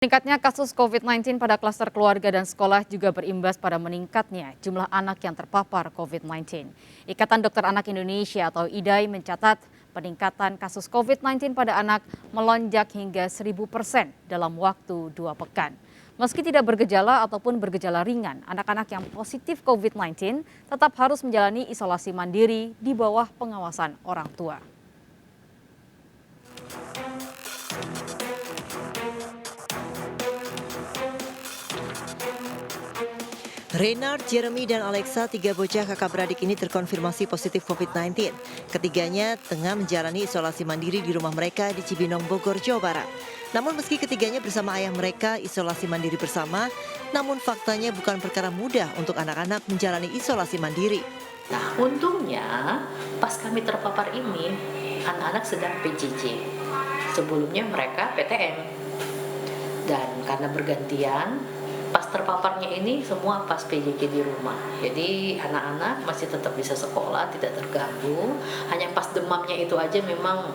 Meningkatnya kasus COVID-19 pada klaster keluarga dan sekolah juga berimbas pada meningkatnya jumlah anak yang terpapar COVID-19. Ikatan Dokter Anak Indonesia atau IDAI mencatat peningkatan kasus COVID-19 pada anak melonjak hingga 1000% dalam waktu 2 pekan. Meski tidak bergejala ataupun bergejala ringan, anak-anak yang positif COVID-19 tetap harus menjalani isolasi mandiri di bawah pengawasan orang tua. Reynard, Jeremy, dan Alexa, 3 bocah kakak beradik ini terkonfirmasi positif COVID-19. Ketiganya tengah menjalani isolasi mandiri di rumah mereka di Cibinong, Bogor, Jawa Barat. Namun meski ketiganya bersama ayah mereka isolasi mandiri bersama, namun faktanya bukan perkara mudah untuk anak-anak menjalani isolasi mandiri. Nah, untungnya pas kami terpapar ini, anak-anak sedang PJJ. Sebelumnya mereka PTM. Dan karena bergantian, pas terpaparnya ini semua pas PJJ di rumah. Jadi anak-anak masih tetap bisa sekolah, tidak terganggu. Hanya pas demamnya itu aja memang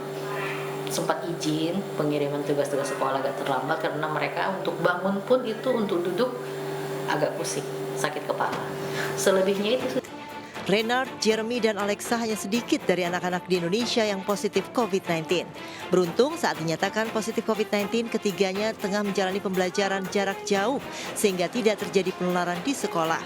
sempat izin pengiriman tugas-tugas sekolah agak terlambat karena mereka untuk bangun pun itu untuk duduk agak pusing, sakit kepala. Selebihnya itu Reynard, Jeremy, dan Alexa hanya sedikit dari anak-anak di Indonesia yang positif COVID-19. Beruntung saat dinyatakan positif COVID-19, ketiganya tengah menjalani pembelajaran jarak jauh sehingga tidak terjadi penularan di sekolah.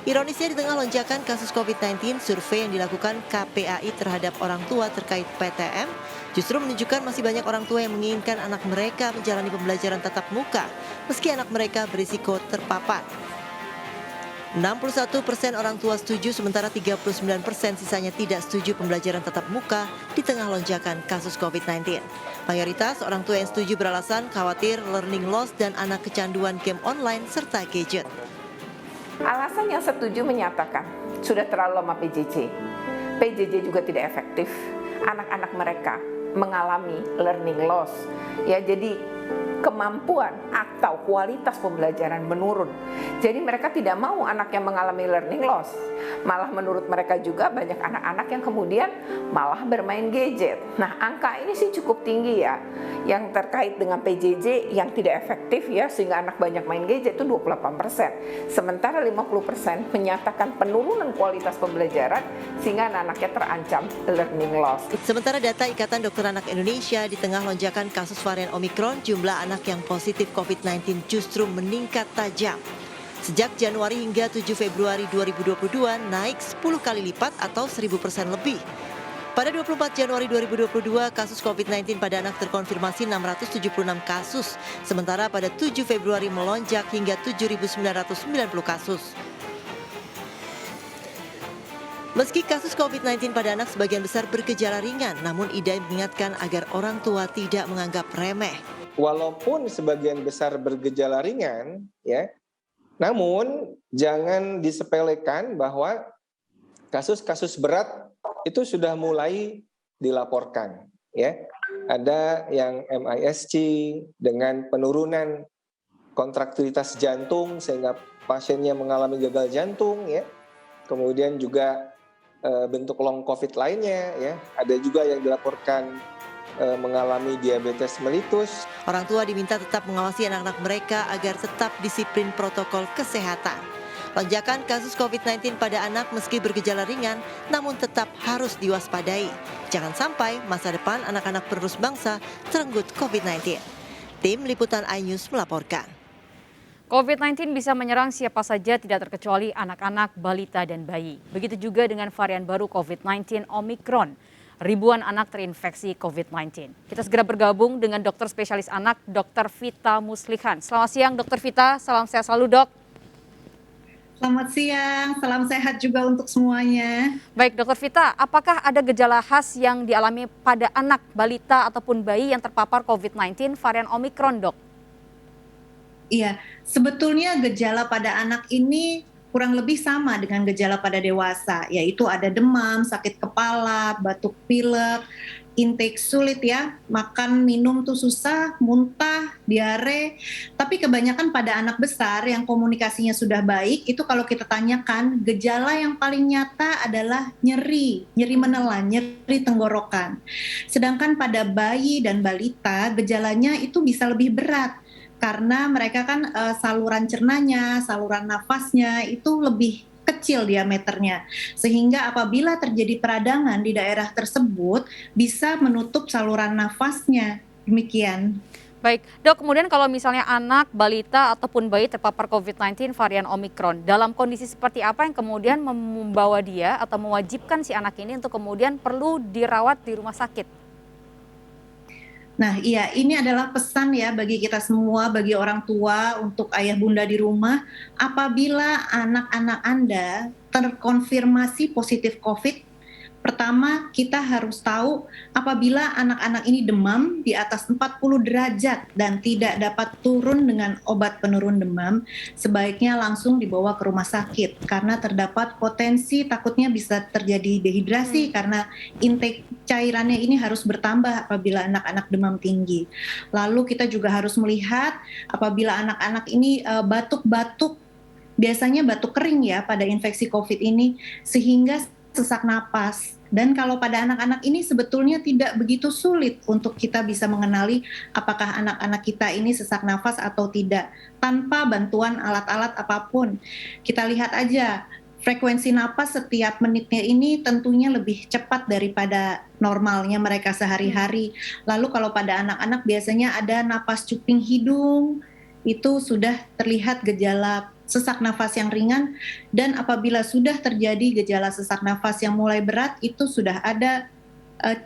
Ironisnya di tengah lonjakan kasus COVID-19, survei yang dilakukan KPAI terhadap orang tua terkait PTM justru menunjukkan masih banyak orang tua yang menginginkan anak mereka menjalani pembelajaran tatap muka meski anak mereka berisiko terpapar. 61% orang tua setuju, sementara 39% sisanya tidak setuju pembelajaran tatap muka di tengah lonjakan kasus COVID-19. Mayoritas orang tua yang setuju beralasan khawatir learning loss dan anak kecanduan game online serta gadget. Alasan yang setuju menyatakan sudah terlalu lama PJJ. PJJ juga tidak efektif. Anak-anak mereka mengalami learning loss. Ya, jadi kemampuan atau kualitas pembelajaran menurun. Jadi mereka tidak mau anak yang mengalami learning loss. Malah menurut mereka juga banyak anak-anak yang kemudian malah bermain gadget. Nah, angka ini sih cukup tinggi ya. Yang terkait dengan PJJ yang tidak efektif ya, sehingga anak banyak main gadget itu 28%. Sementara 50% menyatakan penurunan kualitas pembelajaran sehingga anak-anaknya terancam learning loss. Sementara data Ikatan Dokter Anak Indonesia, di tengah lonjakan kasus varian Omikron, jumlah anak yang positif COVID-19 justru meningkat tajam. Sejak Januari hingga 7 Februari 2022 naik 10 kali lipat atau 1000% lebih. Pada 24 Januari 2022, kasus COVID-19 pada anak terkonfirmasi 676 kasus, sementara pada 7 Februari melonjak hingga 7.990 kasus. Meski kasus COVID-19 pada anak sebagian besar bergejala ringan, namun IDAI mengingatkan agar orang tua tidak menganggap remeh. Walaupun sebagian besar bergejala ringan, ya, namun jangan disepelekan bahwa kasus-kasus berat itu sudah mulai dilaporkan. Ya, ada yang MISC dengan penurunan kontraktilitas jantung sehingga pasiennya mengalami gagal jantung, ya. Kemudian juga bentuk long COVID lainnya, ya. Ada juga yang dilaporkan mengalami diabetes mellitus. Orang tua diminta tetap mengawasi anak-anak mereka agar tetap disiplin protokol kesehatan. Lonjakan kasus COVID-19 pada anak meski bergejala ringan, namun tetap harus diwaspadai. Jangan sampai masa depan anak-anak penerus bangsa terenggut COVID-19. Tim Liputan iNews melaporkan. COVID-19 bisa menyerang siapa saja, tidak terkecuali anak-anak, balita, dan bayi. Begitu juga dengan varian baru COVID-19 Omikron. Ribuan anak terinfeksi COVID-19. Kita segera bergabung dengan dokter spesialis anak, Dr. Vita Muslihan. Selamat siang, Dr. Vita. Salam sehat selalu, dok. Selamat siang, salam sehat juga untuk semuanya. Baik, Dr. Vita, apakah ada gejala khas yang dialami pada anak, balita, ataupun bayi yang terpapar COVID-19 varian Omikron, dok? Iya, sebetulnya gejala pada anak ini kurang lebih sama dengan gejala pada dewasa, yaitu ada demam, sakit kepala, batuk pilek, intake sulit ya, makan minum tuh susah, muntah, diare. Tapi kebanyakan pada anak besar yang komunikasinya sudah baik, itu kalau kita tanyakan, gejala yang paling nyata adalah nyeri menelan, nyeri tenggorokan. Sedangkan pada bayi dan balita, gejalanya itu bisa lebih berat. karena mereka kan saluran cernanya, saluran nafasnya itu lebih kecil diameternya, sehingga apabila terjadi peradangan di daerah tersebut bisa menutup saluran nafasnya. Demikian. Baik, Dok, kemudian kalau misalnya anak, balita, ataupun bayi terpapar COVID-19 varian Omikron, dalam kondisi seperti apa yang kemudian membawa dia atau mewajibkan si anak ini untuk kemudian perlu dirawat di rumah sakit? Nah, iya, ini adalah pesan ya bagi kita semua, bagi orang tua, untuk ayah bunda di rumah, apabila anak-anak Anda terkonfirmasi positif COVID. Pertama, kita harus tahu apabila anak-anak ini demam di atas 40 derajat dan tidak dapat turun dengan obat penurun demam, sebaiknya langsung dibawa ke rumah sakit karena terdapat potensi takutnya bisa terjadi dehidrasi karena intake cairannya ini harus bertambah apabila anak-anak demam tinggi. Lalu kita juga harus melihat apabila anak-anak ini batuk-batuk, biasanya batuk kering ya pada infeksi COVID ini, sehingga sesak napas. Dan kalau pada anak-anak ini sebetulnya tidak begitu sulit untuk kita bisa mengenali apakah anak-anak kita ini sesak nafas atau tidak tanpa bantuan alat-alat apapun. Kita lihat aja frekuensi napas setiap menitnya ini tentunya lebih cepat daripada normalnya mereka sehari-hari. Lalu kalau pada anak-anak biasanya ada napas cuping hidung, itu sudah terlihat gejala sesak nafas yang ringan, dan apabila sudah terjadi gejala sesak nafas yang mulai berat, itu sudah ada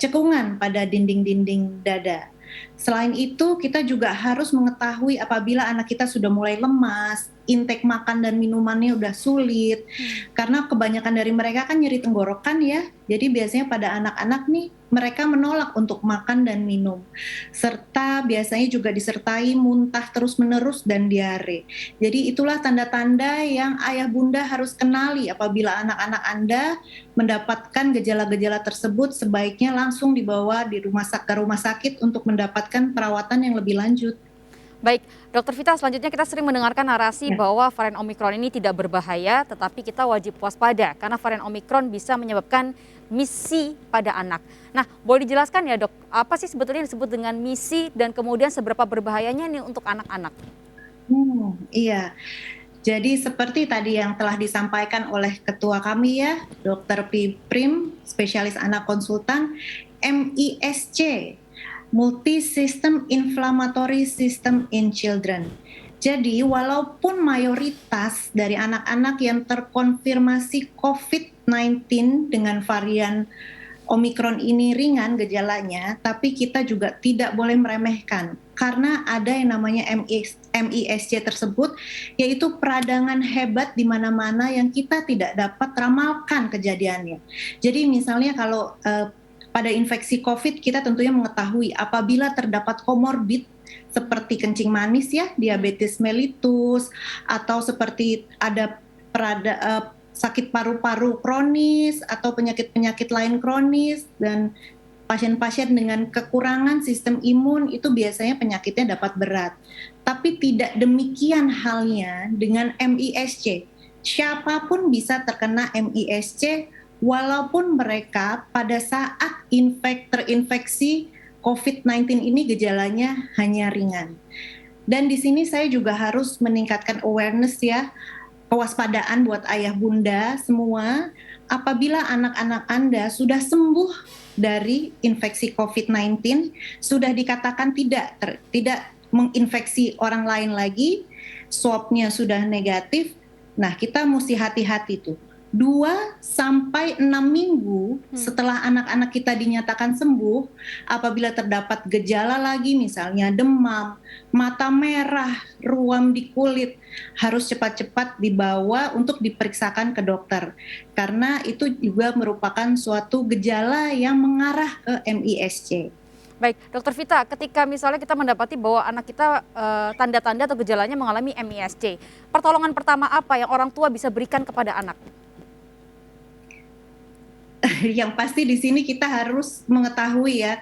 cekungan pada dinding-dinding dada. Selain itu, kita juga harus mengetahui apabila anak kita sudah mulai lemas, intake makan dan minumannya udah sulit, karena kebanyakan dari mereka kan nyeri tenggorokan ya, jadi biasanya pada anak-anak nih, mereka menolak untuk makan dan minum. Serta biasanya juga disertai muntah terus-menerus dan diare. Jadi itulah tanda-tanda yang ayah bunda harus kenali apabila anak-anak Anda mendapatkan gejala-gejala tersebut, sebaiknya langsung dibawa ke rumah sakit untuk mendapatkan perawatan yang lebih lanjut. Baik, Dokter Vita, selanjutnya kita sering mendengarkan narasi bahwa varian Omikron ini tidak berbahaya, tetapi kita wajib waspada karena varian Omikron bisa menyebabkan misi pada anak. Nah, boleh dijelaskan ya, Dok, apa sih sebetulnya disebut dengan misi dan kemudian seberapa berbahayanya nih untuk anak-anak? Iya. Jadi seperti tadi yang telah disampaikan oleh ketua kami ya, Dr. Piprim, spesialis anak konsultan, MISC, Multi-System Inflammatory System in Children. Jadi walaupun mayoritas dari anak-anak yang terkonfirmasi COVID-19 dengan varian Omikron ini ringan gejalanya, tapi kita juga tidak boleh meremehkan karena ada yang namanya MISC tersebut, yaitu peradangan hebat di mana-mana yang kita tidak dapat ramalkan kejadiannya. Jadi misalnya kalau pada infeksi COVID kita tentunya mengetahui apabila terdapat komorbid seperti kencing manis ya, diabetes mellitus, atau seperti ada sakit paru-paru kronis atau penyakit-penyakit lain kronis, dan pasien-pasien dengan kekurangan sistem imun itu biasanya penyakitnya dapat berat. Tapi tidak demikian halnya dengan MISC. Siapapun bisa terkena MISC walaupun mereka pada saat terinfeksi COVID-19 ini gejalanya hanya ringan. Dan di sini saya juga harus meningkatkan awareness ya, kewaspadaan buat ayah bunda semua, apabila anak-anak Anda sudah sembuh dari infeksi COVID-19, sudah dikatakan tidak menginfeksi orang lain lagi, swabnya sudah negatif, nah kita mesti hati-hati tuh. 2 sampai 6 minggu setelah anak-anak kita dinyatakan sembuh, apabila terdapat gejala lagi misalnya demam, mata merah, ruam di kulit, harus cepat-cepat dibawa untuk diperiksakan ke dokter. Karena itu juga merupakan suatu gejala yang mengarah ke MISC. Baik, Dokter Vita, ketika misalnya kita mendapati bahwa anak kita tanda-tanda atau gejalanya mengalami MISC, pertolongan pertama apa yang orang tua bisa berikan kepada anak? Yang pasti di sini kita harus mengetahui ya,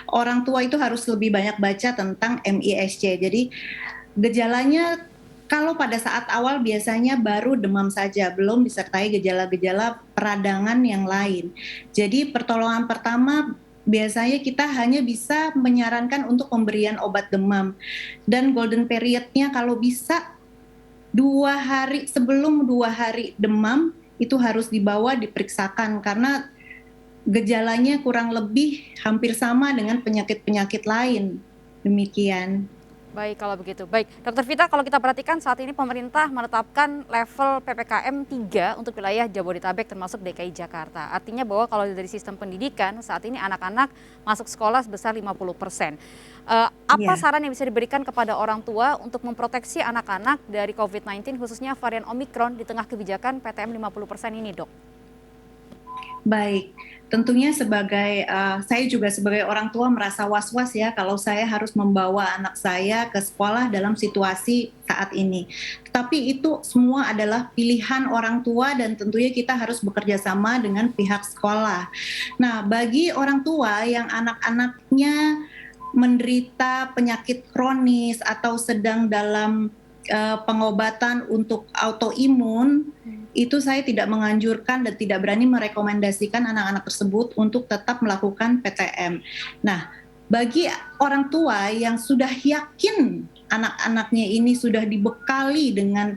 orang tua itu harus lebih banyak baca tentang MISC. Jadi gejalanya kalau pada saat awal biasanya baru demam saja, belum disertai gejala-gejala peradangan yang lain. Jadi pertolongan pertama biasanya kita hanya bisa menyarankan untuk pemberian obat demam. Dan golden period-nya kalau bisa 2 hari sebelum 2 hari demam itu harus dibawa diperiksakan karena gejalanya kurang lebih hampir sama dengan penyakit-penyakit lain. Demikian. Baik kalau begitu. Baik, Dr. Vita, kalau kita perhatikan saat ini pemerintah menetapkan level PPKM 3 untuk wilayah Jabodetabek termasuk DKI Jakarta. Artinya bahwa kalau dari sistem pendidikan saat ini anak-anak masuk sekolah sebesar 50%. Apa saran yang bisa diberikan kepada orang tua untuk memproteksi anak-anak dari COVID-19 khususnya varian Omikron di tengah kebijakan PTM 50% ini, Dok? Baik, tentunya saya juga sebagai orang tua merasa was-was ya kalau saya harus membawa anak saya ke sekolah dalam situasi saat ini. Tetapi itu semua adalah pilihan orang tua dan tentunya kita harus bekerja sama dengan pihak sekolah. Nah, bagi orang tua yang anak-anaknya menderita penyakit kronis atau sedang dalam pengobatan untuk autoimun, itu saya tidak menganjurkan dan tidak berani merekomendasikan anak-anak tersebut untuk tetap melakukan PTM. Nah, bagi orang tua yang sudah yakin anak-anaknya ini sudah dibekali dengan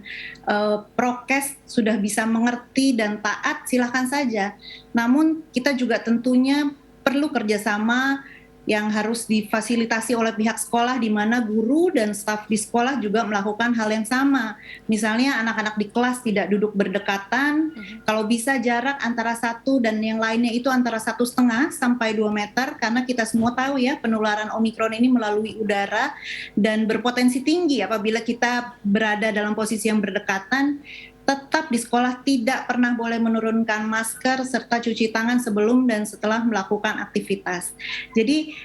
prokes, sudah bisa mengerti dan taat, silakan saja. Namun kita juga tentunya perlu kerjasama yang harus difasilitasi oleh pihak sekolah, di mana guru dan staf di sekolah juga melakukan hal yang sama. Misalnya anak-anak di kelas tidak duduk berdekatan, kalau bisa jarak antara satu dan yang lainnya itu antara 1,5 sampai 2 meter, karena kita semua tahu ya penularan Omikron ini melalui udara dan berpotensi tinggi apabila kita berada dalam posisi yang berdekatan. Tetap di sekolah tidak pernah boleh menurunkan masker serta cuci tangan sebelum dan setelah melakukan aktivitas. Jadi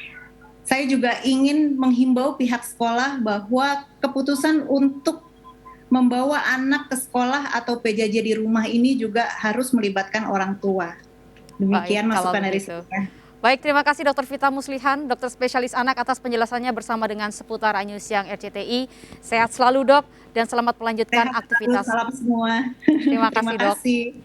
saya juga ingin menghimbau pihak sekolah bahwa keputusan untuk membawa anak ke sekolah atau PJJ di rumah ini juga harus melibatkan orang tua. Demikian masukan dari saya. Baik, terima kasih Dr. Vita Muslihan, dokter spesialis anak atas penjelasannya bersama dengan seputar iNews Siang RCTI. Sehat selalu, Dok, dan selamat melanjutkan aktivitas. Salam semua. Terima kasih, Dok.